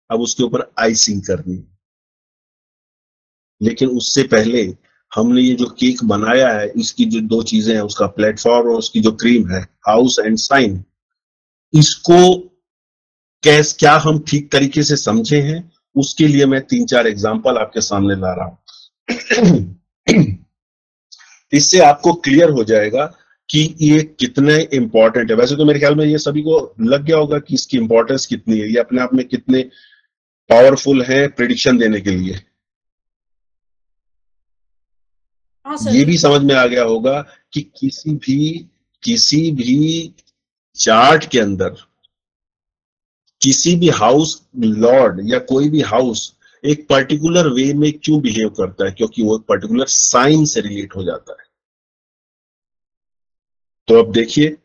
अब उसके ऊपर आइसिंग करनी, लेकिन उससे पहले हमने ये जो केक बनाया है, इसकी जो दो चीजें हैं, उसका प्लेटफॉर्म और उसकी जो क्रीम है, हाउस एंड साइन, इसको क्या हम ठीक तरीके से समझे हैं, उसके लिए मैं 3-4 एग्जांपल आपके सामने ला रहा हूं। इससे आपको क्लियर हो जाएगा कि ये कितने इंपॉर्टेंट है। वैसे तो मेरे ख्याल में ये सभी को लग गया होगा कि इसकी इंपॉर्टेंस कितनी है, ये अपने आप में कितने पावरफुल है प्रिडिक्शन देने के लिए। ये भी समझ में आ गया होगा कि किसी भी चार्ट के अंदर किसी भी हाउस लॉर्ड या कोई भी हाउस एक पर्टिकुलर वे में क्यों बिहेव करता है, क्योंकि वो एक पर्टिकुलर साइन से रिलेट हो जाता है। तो अब देखिए,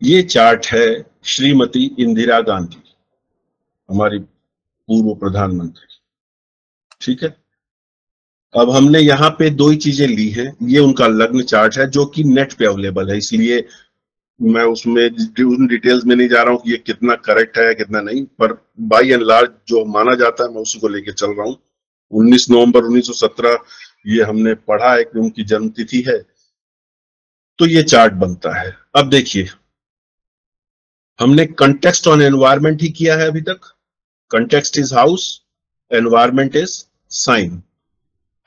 ये चार्ट है श्रीमती इंदिरा गांधी, हमारी पूर्व प्रधानमंत्री, ठीक है। अब हमने यहाँ पे दो ही चीजें ली हैं, ये उनका लग्न चार्ट है जो कि नेट पे अवेलेबल है, इसलिए मैं उसमें उन डिटेल्स में नहीं जा रहा हूं कि ये कितना करेक्ट है कितना नहीं, पर बाई एंड लार्ज जो माना जाता है मैं उसी को लेके चल रहा हूं। 19 नवंबर 1917 ये हमने पढ़ा है कि उनकी जन्मतिथि है, तो ये चार्ट बनता है। अब देखिए, हमने कंटेक्स्ट ऑन एनवायरमेंट ही किया है अभी तक। Context is house, environment is sine.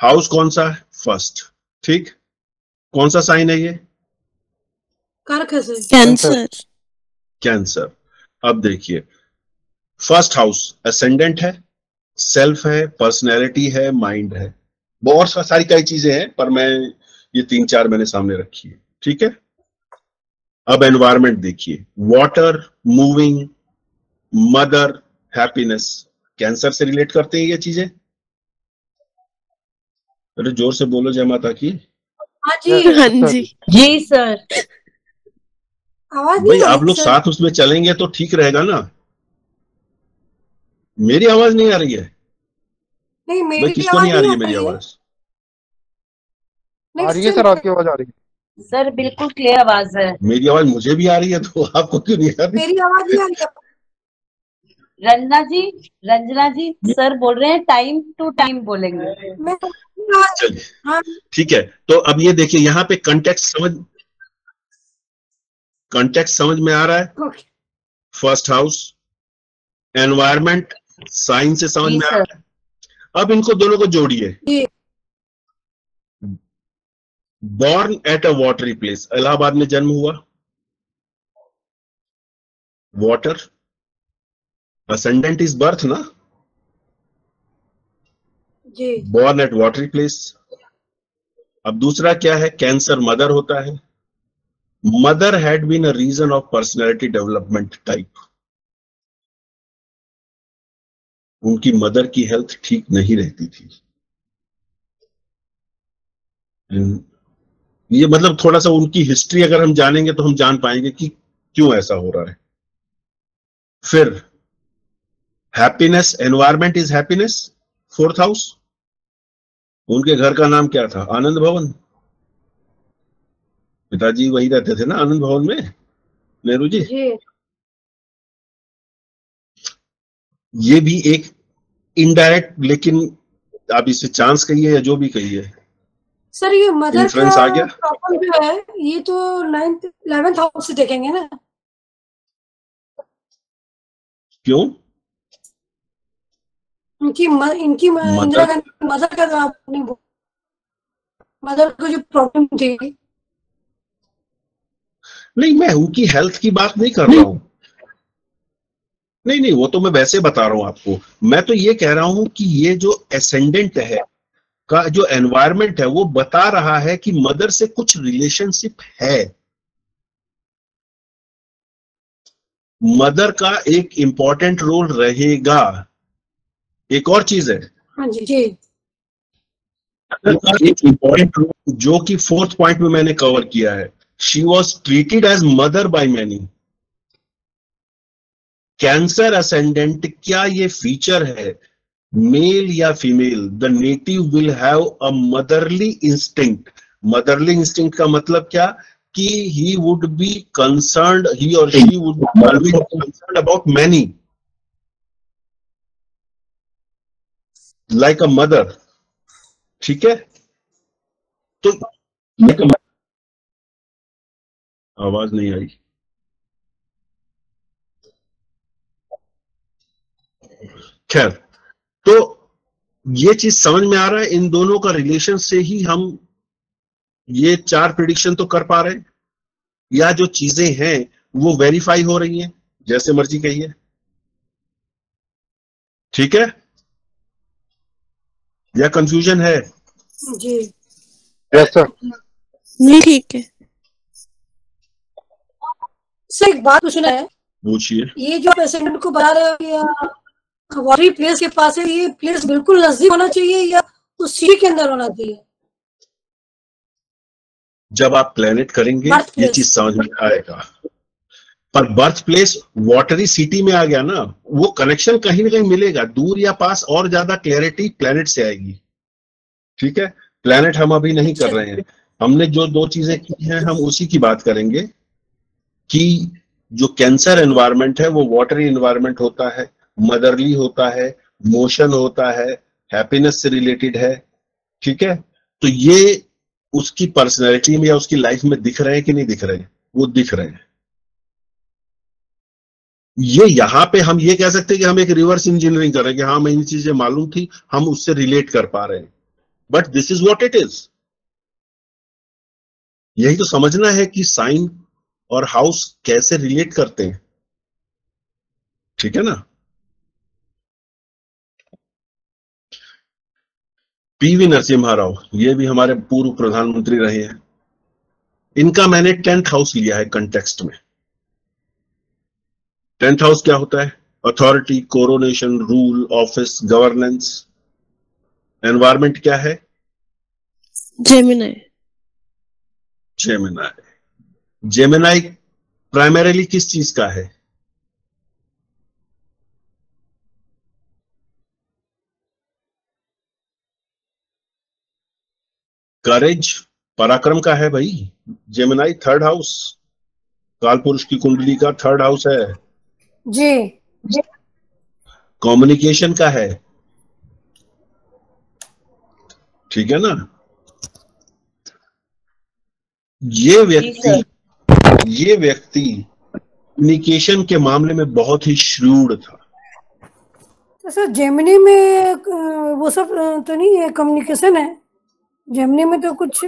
House कौन सा है? फर्स्ट, ठीक। कौन सा साइन है ये? कैंसर। कैंसर। अब देखिए, फर्स्ट हाउस असेंडेंट है, सेल्फ है, पर्सनैलिटी है, माइंड है, बहुत सारी कई चीजें हैं, पर मैं ये 3-4 मैंने सामने रखी है, ठीक है। अब एनवायरमेंट देखिए, water, moving, mother, happiness, cancer से रिलेट करते हैं ये चीजें। अरे जोर से बोलो जय माता की। हाँ जी जी सर। भाई आप लोग साथ उसमें चलेंगे तो ठीक रहेगा ना। मेरी आवाज नहीं आ रही है? नहीं, मेरी भाई किसको नहीं आ रही है मेरी आवाज? आ रही है सर, आपकी आवाज आ रही है सर, बिल्कुल क्लियर आवाज है। मेरी आवाज मुझे भी आ रही है, तो आपको क्यों नहीं आ रही? मेरी आवाज नहीं आ रही है। रंजना जी सर बोल रहे हैं टाइम टू टाइम बोलेंगे। चलिए ठीक है। तो अब ये देखिए, यहाँ पे कंटेक्स्ट समझ में आ रहा है। फर्स्ट हाउस, एनवायरमेंट, साइन से समझ में आ रहा है। अब इनको दोनों को जोड़िए। Born at a watery place, Allahabad में जन्म हुआ, वाटर, असेंडेंट इज बर्थ ना, बॉर्न एट वाटरी प्लेस। अब दूसरा क्या है? कैंसर मदर होता है। Mother had been a reason of personality development type. उनकी मदर की हेल्थ ठीक नहीं रहती थी। ये मतलब थोड़ा सा उनकी हिस्ट्री अगर हम जानेंगे तो हम जान पाएंगे कि क्यों ऐसा हो रहा है। फिर happiness, environment is happiness, fourth house. उनके घर का नाम क्या था? आनंद भवन। पिताजी वही रहते थे ना आनंद भवन में, नेहरू जी। ये भी एक इनडायरेक्ट, लेकिन आप इसे चांस कहिए या जो भी कहिए, सर ये मदर इन्फ्लुएंस आ गया। प्रॉब्लम जो है ये तो 9th 11th हाउस से देखेंगे ना। क्यों? इनकी इंदिरा गांधी मदर का आपने मदर को जो प्रॉब्लम थी। नहीं, मैं उनकी हेल्थ की बात नहीं कर रहा हूं। नहीं, वो तो मैं वैसे बता रहा हूं आपको। मैं तो ये कह रहा हूं कि ये जो एसेंडेंट है का जो एनवायरमेंट है वो बता रहा है कि मदर से कुछ रिलेशनशिप है। मदर का एक इंपॉर्टेंट रोल रहेगा। एक और चीज है, हाँ जी एक इंपॉर्टेंट रोल जो कि 4th पॉइंट में मैंने कवर किया है। She was treated as mother by many. Cancer ascendant, क्या ये फीचर है मेल या female? The native will have a motherly instinct. Motherly instinct का मतलब क्या? कि he would be concerned, he or she would be concerned about many, like a mother, ठीक है। तो आवाज नहीं आई, खैर। तो ये चीज समझ में आ रहा है, इन दोनों का रिलेशन से ही हम ये 4 प्रिडिक्शन तो कर पा रहे हैं, या जो चीजें हैं वो वेरीफाई हो रही हैं, जैसे मर्जी कहिए, ठीक है, या कंफ्यूजन है? जी यस सर। नहीं ठीक है सर, एक बात पूछना है। पूछिए। ये जो पेशेंट को बता रहे हो वाटरी प्लेस के पास है, ये प्लेस बिल्कुल नजदीक होना चाहिए या उस सिटी के अंदर होना चाहिए? जब आप प्लेनेट करेंगे ये चीज समझ में आएगा। पर बर्थ प्लेस वाटरी सिटी में आ गया ना, वो कनेक्शन कहीं ना कहीं मिलेगा, दूर या पास, और ज्यादा क्लैरिटी प्लेनेट से आएगी, ठीक है। प्लेनेट हम अभी नहीं कर रहे हैं, हमने जो 2 चीजें की हैं हम उसी की बात करेंगे कि जो कैंसर एनवायरनमेंट है वो वाटरी एनवायरनमेंट होता है, मदरली होता है, मोशन होता है, हैप्पीनेस से रिलेटेड है, ठीक है। तो ये उसकी पर्सनैलिटी में या उसकी लाइफ में दिख रहे हैं कि नहीं दिख रहे हैं? वो दिख रहे हैं। ये यहां पे हम ये कह सकते हैं कि हम एक रिवर्स इंजीनियरिंग कर रहे हैं कि हाँ मैं इन चीजें मालूम थी, हम उससे रिलेट कर पा रहे हैं, but this is what it is. यही तो समझना है कि साइन और हाउस कैसे रिलेट करते हैं, ठीक है ना। पीवी नरसिम्हा राव, ये भी हमारे पूर्व प्रधानमंत्री रहे हैं, इनका मैंने 10th हाउस लिया है कंटेक्स्ट में। 10th हाउस क्या होता है? Authority, coronation, rule, office, governance. Environment क्या है? जेमिनी। जेमिनाई। जेमिनाई प्राइमरीली किस चीज का है? करेज, पराक्रम का है भाई। जेमिनाई 3rd हाउस, कालपुरुष की कुंडली का 3rd हाउस है जी। कम्युनिकेशन का है, ठीक है ना। ये व्यक्ति कम्युनिकेशन के मामले में बहुत ही श्रूड था। तो सर जेमिनी में वो सब तो नहीं है, कम्युनिकेशन है जेमिनी में तो कुछ?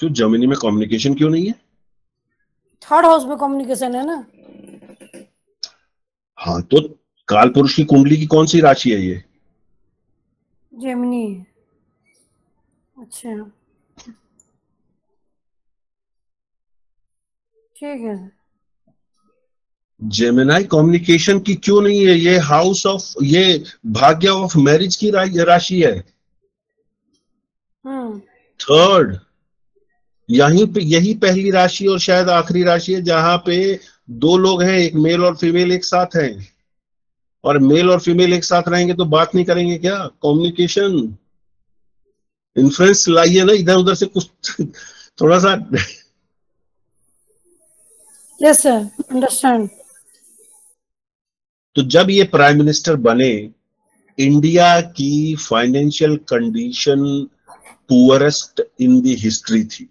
क्यों जेमिनी में कम्युनिकेशन क्यों नहीं है? 3rd हाउस में कम्युनिकेशन है ना। हाँ, तो कालपुरुष की कुंडली की कौन सी राशि है ये? जेमिनी। अच्छा ठीक है। जेमिनाई कम्युनिकेशन की क्यों नहीं है? ये हाउस ऑफ, ये भाग्य ऑफ मैरिज की राशि है। 3rd, यही पहली राशि और शायद आखिरी राशि है जहां पे 2 लोग हैं, एक मेल और फीमेल एक साथ हैं, और मेल और फीमेल एक साथ रहेंगे तो बात नहीं करेंगे क्या? कम्युनिकेशन, इन्फ्लुएंस लाइए ना इधर उधर से कुछ थोड़ा सा। Yes sir, understand. तो जब ये प्राइम मिनिस्टर बने, इंडिया की financial condition poorest in the history थी।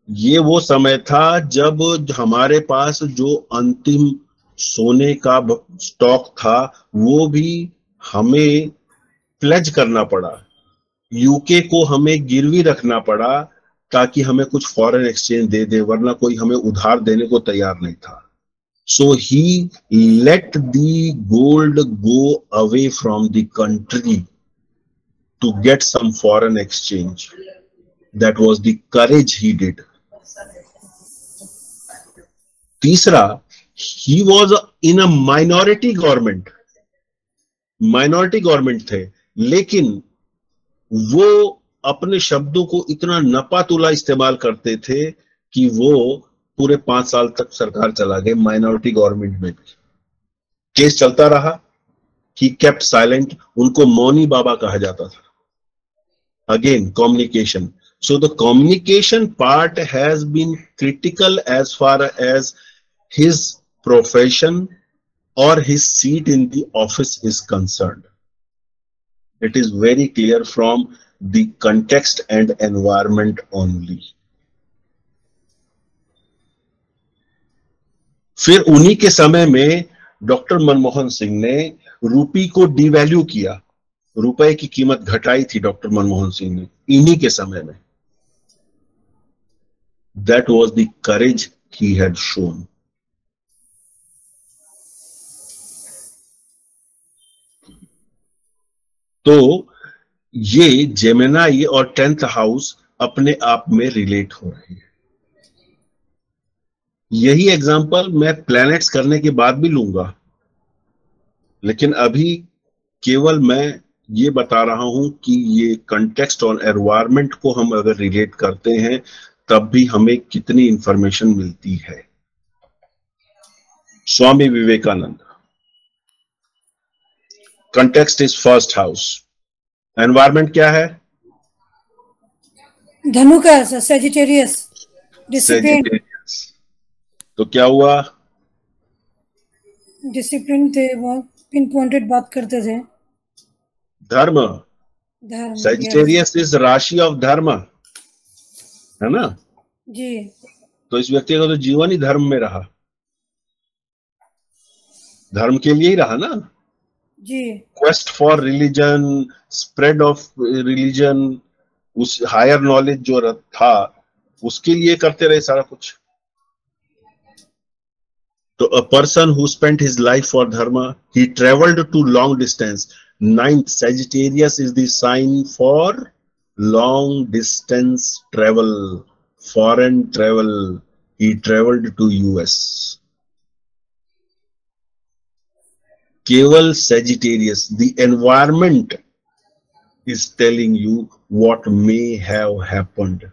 ये वो समय था जब हमारे पास जो अंतिम सोने का स्टॉक था वो भी हमें प्लेज करना पड़ा, यूके को हमें गिरवी रखना पड़ा ताकि हमें कुछ फॉरेन एक्सचेंज दे दे, वरना कोई हमें उधार देने को तैयार नहीं था। So he let the gold go away from the country to get some foreign exchange. That was the courage he did. तीसरा, he was in a minority government, minority government थे, लेकिन वो अपने शब्दों को इतना नपातुला इस्तेमाल करते थे कि वो पूरे 5 साल तक सरकार चला गए माइनॉरिटी गवर्नमेंट में भी। केस चलता रहा, ही केप्ट साइलेंट, उनको मौनी बाबा कहा जाता था। Again, communication. So the communication part has been critical as far as his profession or his seat in the office is concerned. It is very clear from the context and environment only. फिर उन्हीं के समय में doctor Manmohan Singh ने रूपी को devalue किया, रुपए की कीमत घटाई थी डॉक्टर मनमोहन सिंह ने इन्हीं के समय में. That was the courage he had shown. तो ये जेमिनाई और 10th हाउस अपने आप में रिलेट हो रही है. यही एग्जांपल मैं प्लैनेट्स करने के बाद भी लूंगा, लेकिन अभी केवल मैं ये बता रहा हूं कि ये कंटेक्स्ट और एनवायरनमेंट को हम अगर रिलेट करते हैं तब भी हमें कितनी इंफॉर्मेशन मिलती है. Swami Vivekananda, context is first house, environment क्या है? धनु का सेजिटेरियस, डिसिप्लिन. तो क्या हुआ? डिसिप्लिन थे, वो पिन पॉइंटेड बात करते थे. धर्म, धर्म. सेजिटेरियस इज राशि ऑफ धर्म, है ना जी. तो इस व्यक्ति का तो जीवन ही धर्म में रहा, धर्म के लिए ही रहा ना जी. Quest for religion, spread of religion, उस हायर नॉलेज जो था उसके लिए करते रहे सारा कुछ. तो a person who spent his life for dharma, he traveled to long distance. 9th, Sagittarius is the sign for long distance travel, foreign travel. He traveled to US. Keval Sagittarius, the environment is telling you what may have happened.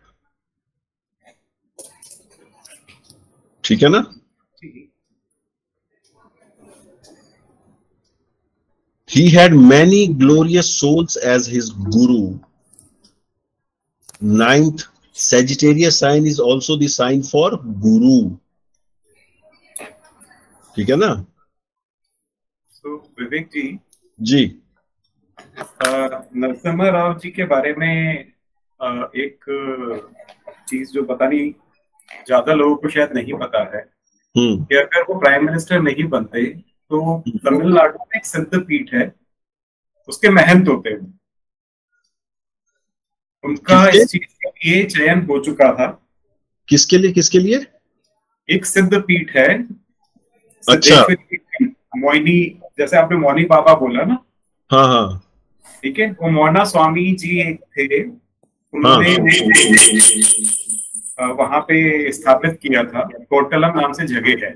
ठीक है ना? He had many glorious souls as his guru. 9th, Sagittarius sign is also the sign for guru. ठीक है ना? तो विवेक जी, जी, नरसिम्हा राव जी के बारे में एक चीज जो पता नहीं ज्यादा लोगों को शायद नहीं पता है कि अगर वो प्राइम मिनिस्टर नहीं बनते तो तमिलनाडु में एक सिद्ध पीठ है, उसके महंत होते हैं. उनका इस चीज के लिए चयन हो चुका था. किसके लिए? एक सिद्ध पीठ है. अच्छा. मोइनी, जैसे आपने मौनी बाबा बोला ना. हाँ हाँ. ठीक है, वो मौना स्वामी जी एक थे, उन्होंने वहां पे स्थापित किया था. कोर्टलम नाम से जगह है.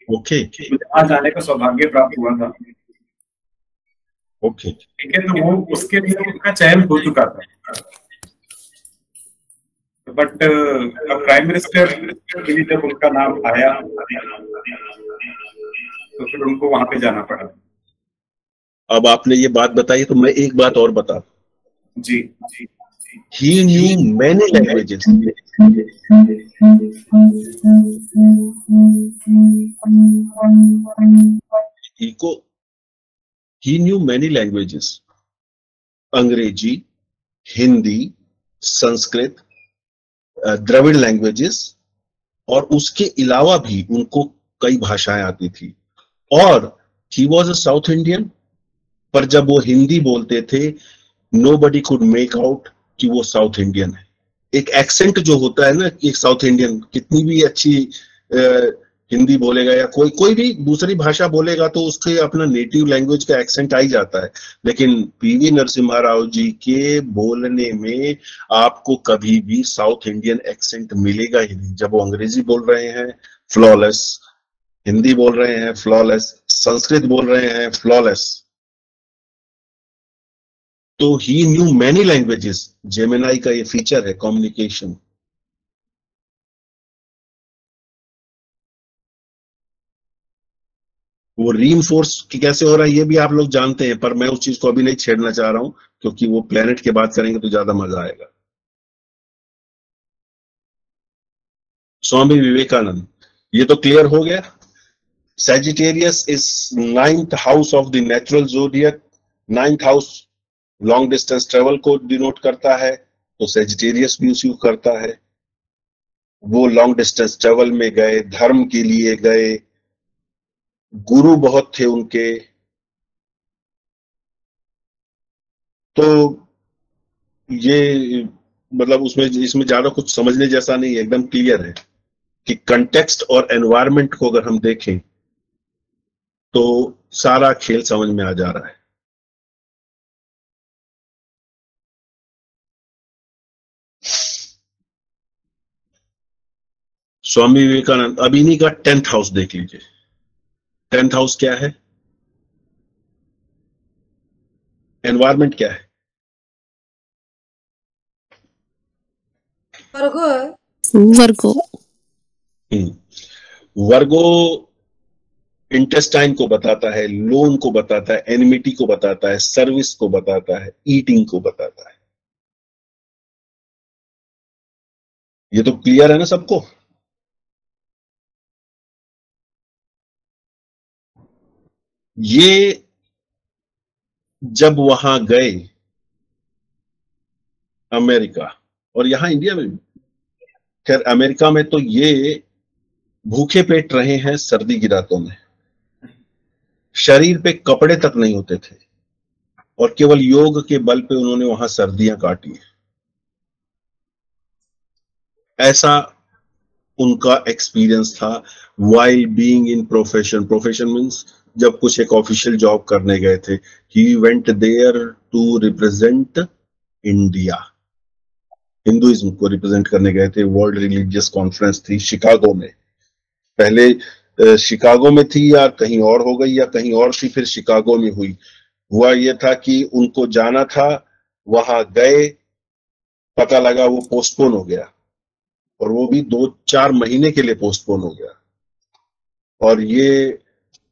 ओके. मुझे वहां जाने का सौभाग्य प्राप्त हुआ था. ओके. ठीक है, तो वो उसके लिए उनका चयन हो चुका था. बट प्राइम मिनिस्टर के लिए जब उनका नाम आया तो फिर उनको वहां पे जाना पड़ा. अब आपने ये बात बताई तो मैं एक बात और बता. जी. He knew many languages. He knew many languages. अंग्रेजी, हिंदी, संस्कृत, द्रविड़ लैंग्वेजेस, और उसके अलावा भी उनको कई भाषाएं आती थी. और he was a South Indian, पर जब वो हिंदी बोलते थे nobody could make out कि वो साउथ इंडियन है. एक एक्सेंट जो होता है ना कि एक साउथ इंडियन कितनी भी अच्छी हिंदी बोलेगा या कोई भी दूसरी भाषा बोलेगा तो उसके अपना नेटिव लैंग्वेज का एक्सेंट आ ही जाता है. लेकिन पीवी नरसिम्हा राव जी के बोलने में आपको कभी भी साउथ इंडियन एक्सेंट मिलेगा ही नहीं. जब वो अंग्रेजी बोल रहे हैं फ्लॉलेस, हिंदी बोल रहे हैं फ्लॉलेस, संस्कृत बोल रहे हैं फ्लॉलेस. तो ही न्यू मैनी लैंग्वेजेस. जेमिनाई का ये फीचर है, कम्युनिकेशन. वो रीइंफोर्स कैसे हो रहा है ये भी आप लोग जानते हैं, पर मैं उस चीज को अभी नहीं छेड़ना चाह रहा हूं क्योंकि वो प्लेनेट के बात करेंगे तो ज्यादा मजा आएगा. स्वामी विवेकानंद, ये तो क्लियर हो गया. Sagittarius is 9th house of the natural zodiac. 9th house long distance travel को डिनोट करता है, तो सेजिटेरियस भी उसी को करता है। वो लॉन्ग डिस्टेंस ट्रेवल में गए, धर्म के लिए गए, गुरु बहुत थे उनके। तो ये मतलब उसमें इसमें ज्यादा कुछ समझने जैसा नहीं है, एकदम क्लियर है कि कंटेक्स्ट और एनवायरनमेंट को अगर हम देखें तो सारा खेल समझ में आ जा रहा है। स्वामी विवेकानंद, अब इन्हीं का 10th हाउस देख लीजिए। 10th हाउस क्या है, एनवायरनमेंट क्या है? वर्गो है। वर्गो। वर्गो इंटेस्टाइन को बताता है, लोन को बताता है, एनिमिटी को बताता है, सर्विस को बताता है, ईटिंग को बताता है। ये तो क्लियर है ना सबको? ये जब वहां गए अमेरिका और यहां इंडिया में भी, खैर अमेरिका में तो ये भूखे पेट रहे हैं सर्दी की रातों में, शरीर पे कपड़े तक नहीं होते थे और केवल योग के बल पे उन्होंने वहां सर्दियां काटी। ऐसा उनका एक्सपीरियंस था while being in profession. Profession means जब कुछ एक ऑफिशियल जॉब करने गए थे। He went there to represent India, Hinduism को रिप्रेजेंट करने गए थे। वर्ल्ड रिलीजियस कॉन्फ्रेंस थी शिकागो में, पहले शिकागो में थी या कहीं और हो गई या कहीं और थी, फिर शिकागो में हुई। हुआ ये था कि उनको जाना था, वहां गए, पता लगा वो पोस्टपोन हो गया और वो भी 2-4 महीने के लिए पोस्टपोन हो गया। और ये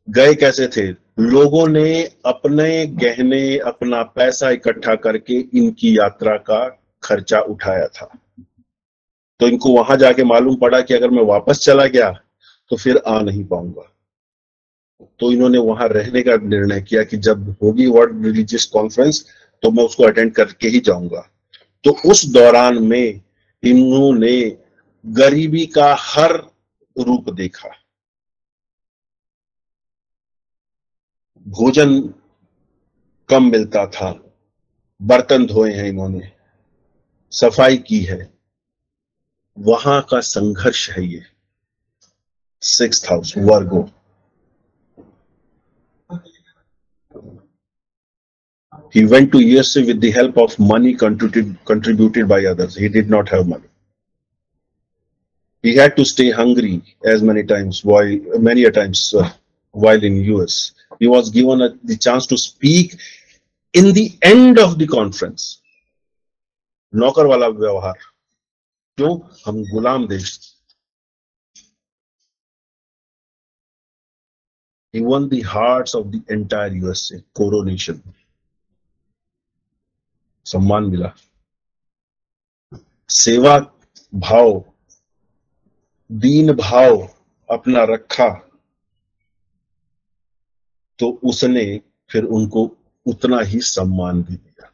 गए कैसे थे? लोगों ने अपने गहने, अपना पैसा इकट्ठा करके इनकी यात्रा का खर्चा उठाया था। तो इनको वहां जाके मालूम पड़ा कि अगर मैं वापस चला गया तो फिर आ नहीं पाऊंगा। तो इन्होंने वहां रहने का निर्णय किया कि जब होगी वर्ल्ड रिलीजियस कॉन्फ्रेंस तो मैं उसको अटेंड करके ही जाऊंगा। तो उस दौरान में इन्होंने गरीबी का हर रूप देखा। भोजन कम मिलता था, बर्तन धोए हैं इन्होंने, सफाई की है, वहां का संघर्ष है ये। 6th house Virgo. He went to USA with the help of money contributed by others. He did not have money. He had to stay hungry as many times while in US. He was given the chance to speak in the end of the conference. नौकर वाला व्यवहार, क्यों? हम गुलाम देश। He won the hearts of the entire USA, coronation. सम्मान मिला, सेवा भाव, दीन भाव अपना रखा, तो उसने फिर उनको उतना ही सम्मान भी दिया।